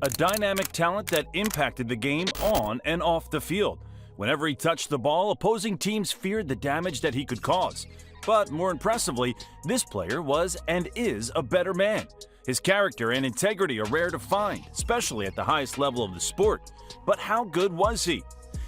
a dynamic talent that impacted the game on and off the field. Whenever he touched the ball, opposing teams feared the damage that he could cause. But more impressively, this player was and is a better man. His character and integrity are rare to find, especially at the highest level of the sport. But how good was he?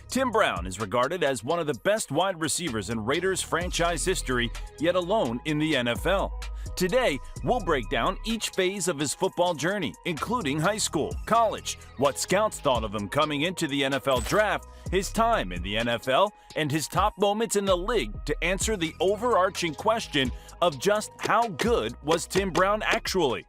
Tim Brown is regarded as one of the best wide receivers in Raiders franchise history, yet alone in the NFL. Today, we'll break down each phase of his football journey, including high school, college, what scouts thought of him coming into the NFL draft, his time in the NFL, and his top moments in the league to answer the overarching question of just how good was Tim Brown actually.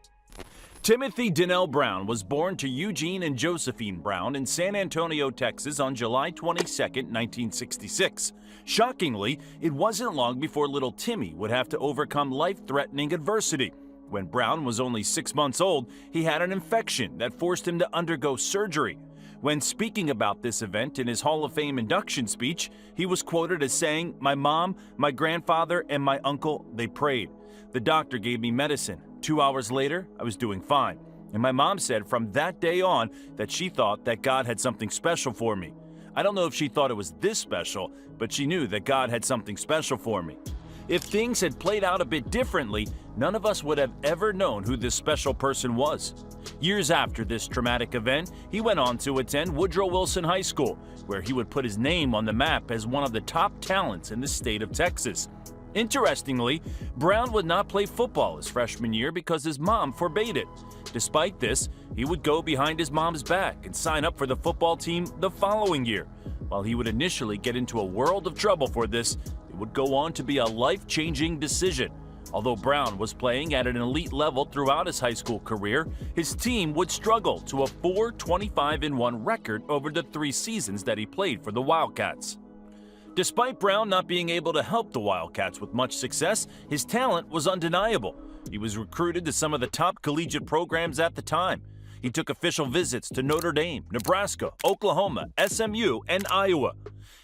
Timothy Donnell Brown was born to Eugene and Josephine Brown in San Antonio, Texas on July 22, 1966. Shockingly, it wasn't long before little Timmy would have to overcome life-threatening adversity. When Brown was only 6 months old, he had an infection that forced him to undergo surgery. When speaking about this event in his Hall of Fame induction speech, he was quoted as saying, "My mom, my grandfather, and my uncle, they prayed. The doctor gave me medicine. 2 hours later, I was doing fine. And my mom said from that day on that she thought that God had something special for me. I don't know if she thought it was this special, but she knew that God had something special for me." If things had played out a bit differently, none of us would have ever known who this special person was. Years after this traumatic event, he went on to attend Woodrow Wilson High School, where he would put his name on the map as one of the top talents in the state of Texas. Interestingly, Brown would not play football his freshman year because his mom forbade it. Despite this, he would go behind his mom's back and sign up for the football team the following year. While he would initially get into a world of trouble for this, it would go on to be a life-changing decision. Although Brown was playing at an elite level throughout his high school career, his team would struggle to a 4-25-1 record over the 3 seasons that he played for the Wildcats. Despite Brown not being able to help the Wildcats with much success, his talent was undeniable. He was recruited to some of the top collegiate programs at the time. He took official visits to Notre Dame, Nebraska, Oklahoma, SMU, and Iowa.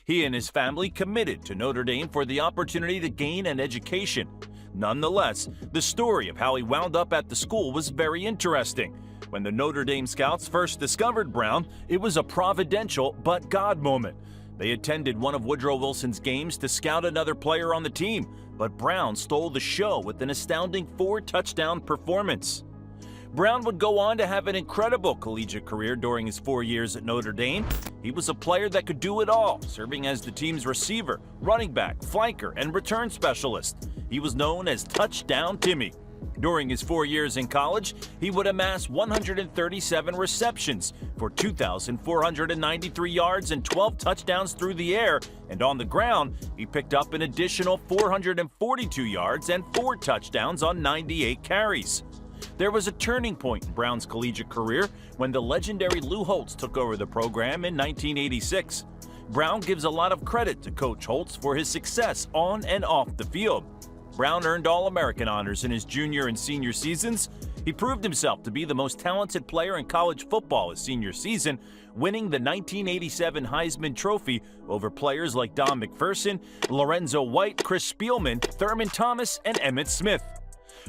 He and his family committed to Notre Dame for the opportunity to gain an education. Nonetheless, the story of how he wound up at the school was very interesting. When the Notre Dame scouts first discovered Brown, it was a providential but God moment. They attended one of Woodrow Wilson's games to scout another player on the team, but Brown stole the show with an astounding 4-touchdown performance. Brown would go on to have an incredible collegiate career during his 4 years at Notre Dame. He was a player that could do it all, serving as the team's receiver, running back, flanker, and return specialist. He was known as Touchdown Timmy. During his 4 years in college, he would amass 137 receptions for 2,493 yards and 12 touchdowns through the air, and on the ground, he picked up an additional 442 yards and 4 touchdowns on 98 carries. There was a turning point in Brown's collegiate career when the legendary Lou Holtz took over the program in 1986. Brown gives a lot of credit to Coach Holtz for his success on and off the field. Brown earned All-American honors in his junior and senior seasons. He proved himself to be the most talented player in college football his senior season, winning the 1987 Heisman Trophy over players like Don McPherson, Lorenzo White, Chris Spielman, Thurman Thomas, and Emmitt Smith.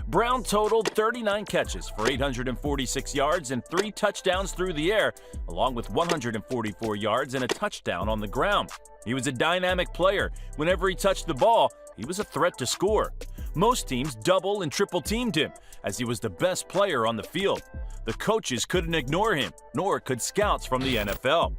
Brown totaled 39 catches for 846 yards and 3 touchdowns through the air, along with 144 yards and a touchdown on the ground. He was a dynamic player. Whenever he touched the ball, he was a threat to score. Most teams double and triple teamed him, as he was the best player on the field. The coaches couldn't ignore him, nor could scouts from the NFL.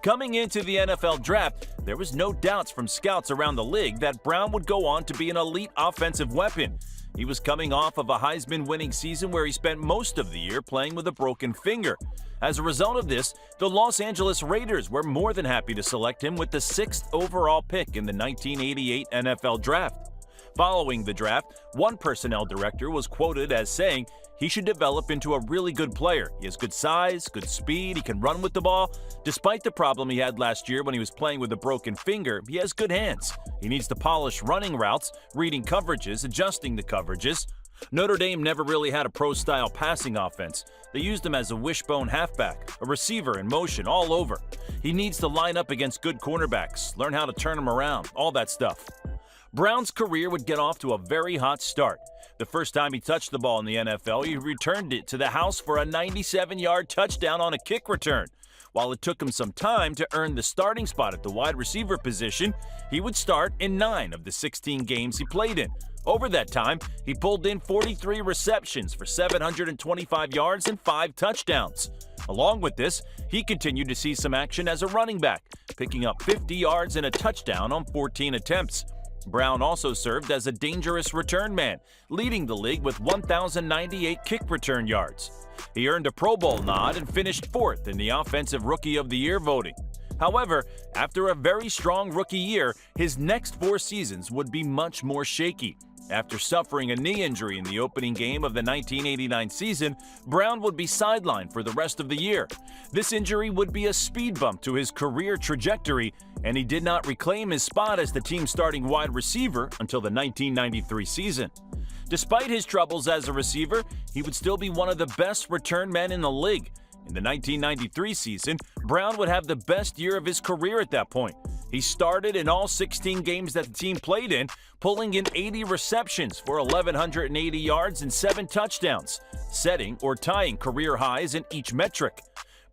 Coming into the NFL draft, there was no doubts from scouts around the league that Brown would go on to be an elite offensive weapon. He was coming off of a Heisman-winning season where he spent most of the year playing with a broken finger. As a result of this, the Los Angeles Raiders were more than happy to select him with the 6th overall pick in the 1988 NFL Draft. Following the draft, one personnel director was quoted as saying, "He should develop into a really good player. He has good size, good speed, he can run with the ball. Despite the problem he had last year when he was playing with a broken finger, he has good hands. He needs to polish running routes, reading coverages, adjusting the coverages." Notre Dame never really had a pro-style passing offense. They used him as a wishbone halfback, a receiver in motion all over. He needs to line up against good cornerbacks, learn how to turn them around, all that stuff. Brown's career would get off to a very hot start. The first time he touched the ball in the NFL, he returned it to the house for a 97-yard touchdown on a kick return. While it took him some time to earn the starting spot at the wide receiver position, he would start in 9 of the 16 games he played in. Over that time, he pulled in 43 receptions for 725 yards and 5 touchdowns. Along with this, he continued to see some action as a running back, picking up 50 yards and a touchdown on 14 attempts. Brown also served as a dangerous return man, leading the league with 1,098 kick return yards. He earned a Pro Bowl nod and finished 4th in the Offensive Rookie of the Year voting. However, after a very strong rookie year, his next 4 seasons would be much more shaky. After suffering a knee injury in the opening game of the 1989 season, Brown would be sidelined for the rest of the year. This injury would be a speed bump to his career trajectory, and he did not reclaim his spot as the team's starting wide receiver until the 1993 season. Despite his troubles as a receiver, he would still be one of the best return men in the league. In the 1993 season, Brown would have the best year of his career at that point. He started in all 16 games that the team played in, pulling in 80 receptions for 1,180 yards and 7 touchdowns, setting or tying career highs in each metric.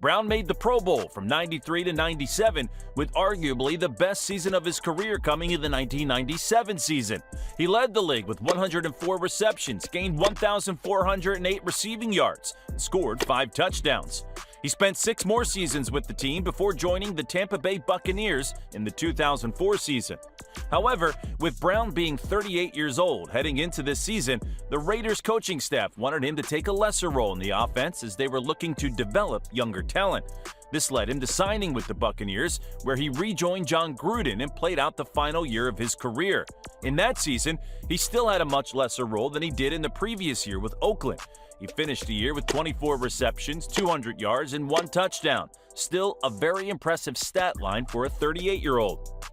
Brown made the Pro Bowl from 93 to 97, with arguably the best season of his career coming in the 1997 season. He led the league with 104 receptions, gained 1,408 receiving yards, and scored 5 touchdowns. He spent 6 more seasons with the team before joining the Tampa Bay Buccaneers in the 2004 season. However, with Brown being 38 years old heading into this season, the Raiders coaching staff wanted him to take a lesser role in the offense as they were looking to develop younger talent. This led him to signing with the Buccaneers, where he rejoined John Gruden and played out the final year of his career. In that season, he still had a much lesser role than he did in the previous year with Oakland. He finished the year with 24 receptions, 200 yards, and 1 touchdown. Still a very impressive stat line for a 38-year-old.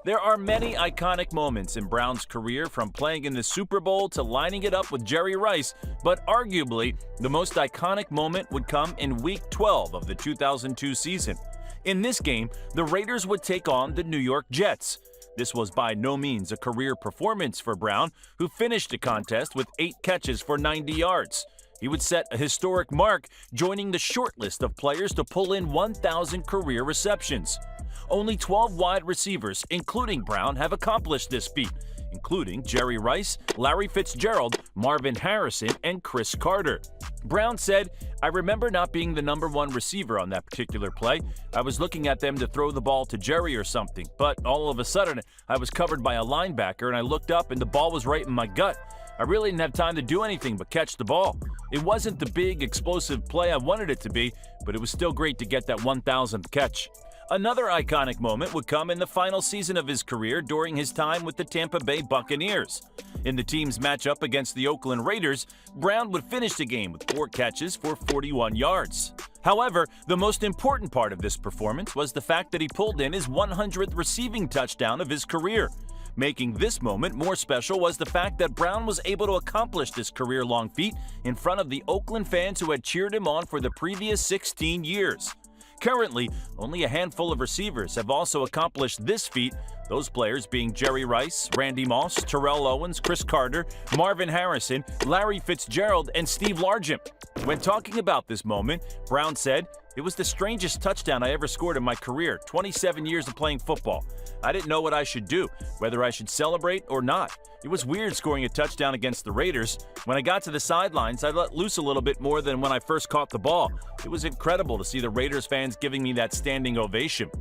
There are many iconic moments in Brown's career, from playing in the Super Bowl to lining it up with Jerry Rice, but arguably the most iconic moment would come in Week 12 of the 2002 season. In this game, the Raiders would take on the New York Jets. This was by no means a career performance for Brown, who finished the contest with 8 catches for 90 yards. He would set a historic mark, joining the short list of players to pull in 1,000 career receptions. Only 12 wide receivers, including Brown, have accomplished this feat, including Jerry Rice, Larry Fitzgerald, Marvin Harrison, and Chris Carter. Brown said, "I remember not being the number 1 receiver on that particular play. I was looking at them to throw the ball to Jerry or something, but all of a sudden I was covered by a linebacker and I looked up and the ball was right in my gut. I really didn't have time to do anything but catch the ball. It wasn't the big, explosive play I wanted it to be, but it was still great to get that 1,000th catch." Another iconic moment would come in the final season of his career during his time with the Tampa Bay Buccaneers. In the team's matchup against the Oakland Raiders, Brown would finish the game with 4 catches for 41 yards. However, the most important part of this performance was the fact that he pulled in his 100th receiving touchdown of his career. Making this moment more special was the fact that Brown was able to accomplish this career-long feat in front of the Oakland fans who had cheered him on for the previous 16 years. Currently, only a handful of receivers have also accomplished this feat, those players being Jerry Rice, Randy Moss, Terrell Owens, Chris Carter, Marvin Harrison, Larry Fitzgerald, and Steve Largent. When talking about this moment, Brown said, "It was the strangest touchdown I ever scored in my career, 27 years of playing football. I didn't know what I should do, whether I should celebrate or not. It was weird scoring a touchdown against the Raiders. When I got to the sidelines, I let loose a little bit more than when I first caught the ball. It was incredible to see the Raiders fans giving me that standing ovation."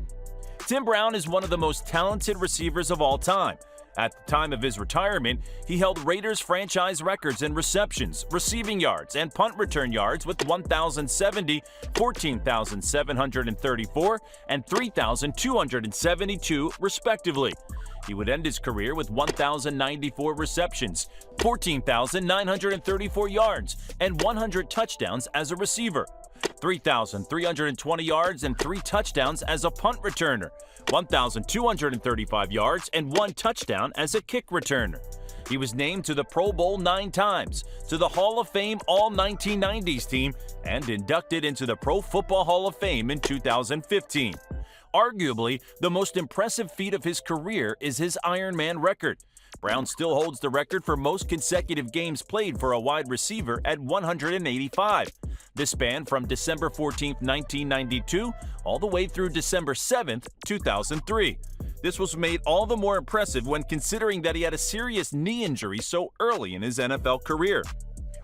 Tim Brown is one of the most talented receivers of all time. At the time of his retirement, he held Raiders franchise records in receptions, receiving yards, and punt return yards with 1,070, 14,734, and 3,272, respectively. He would end his career with 1,094 receptions, 14,934 yards, and 100 touchdowns as a receiver, 3,320 yards and 3 touchdowns as a punt returner, 1,235 yards and 1 touchdown as a kick returner. He was named to the Pro Bowl 9 times, to the Hall of Fame All-1990s team, and inducted into the Pro Football Hall of Fame in 2015. Arguably, the most impressive feat of his career is his Ironman record. Brown still holds the record for most consecutive games played for a wide receiver at 185. This spanned from December 14, 1992, all the way through December 7, 2003. This was made all the more impressive when considering that he had a serious knee injury so early in his NFL career.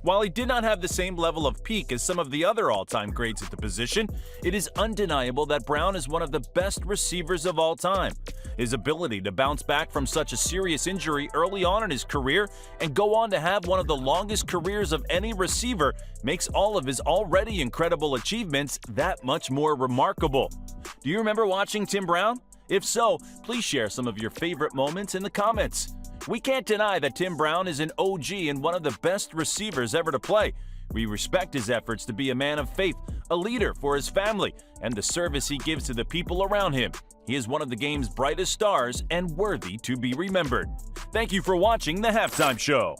While he did not have the same level of peak as some of the other all-time greats at the position, it is undeniable that Brown is one of the best receivers of all time. His ability to bounce back from such a serious injury early on in his career and go on to have one of the longest careers of any receiver makes all of his already incredible achievements that much more remarkable. Do you remember watching Tim Brown? If so, please share some of your favorite moments in the comments. We can't deny that Tim Brown is an OG and one of the best receivers ever to play. We respect his efforts to be a man of faith, a leader for his family, and the service he gives to the people around him. He is one of the game's brightest stars and worthy to be remembered. Thank you for watching The Halftime Show.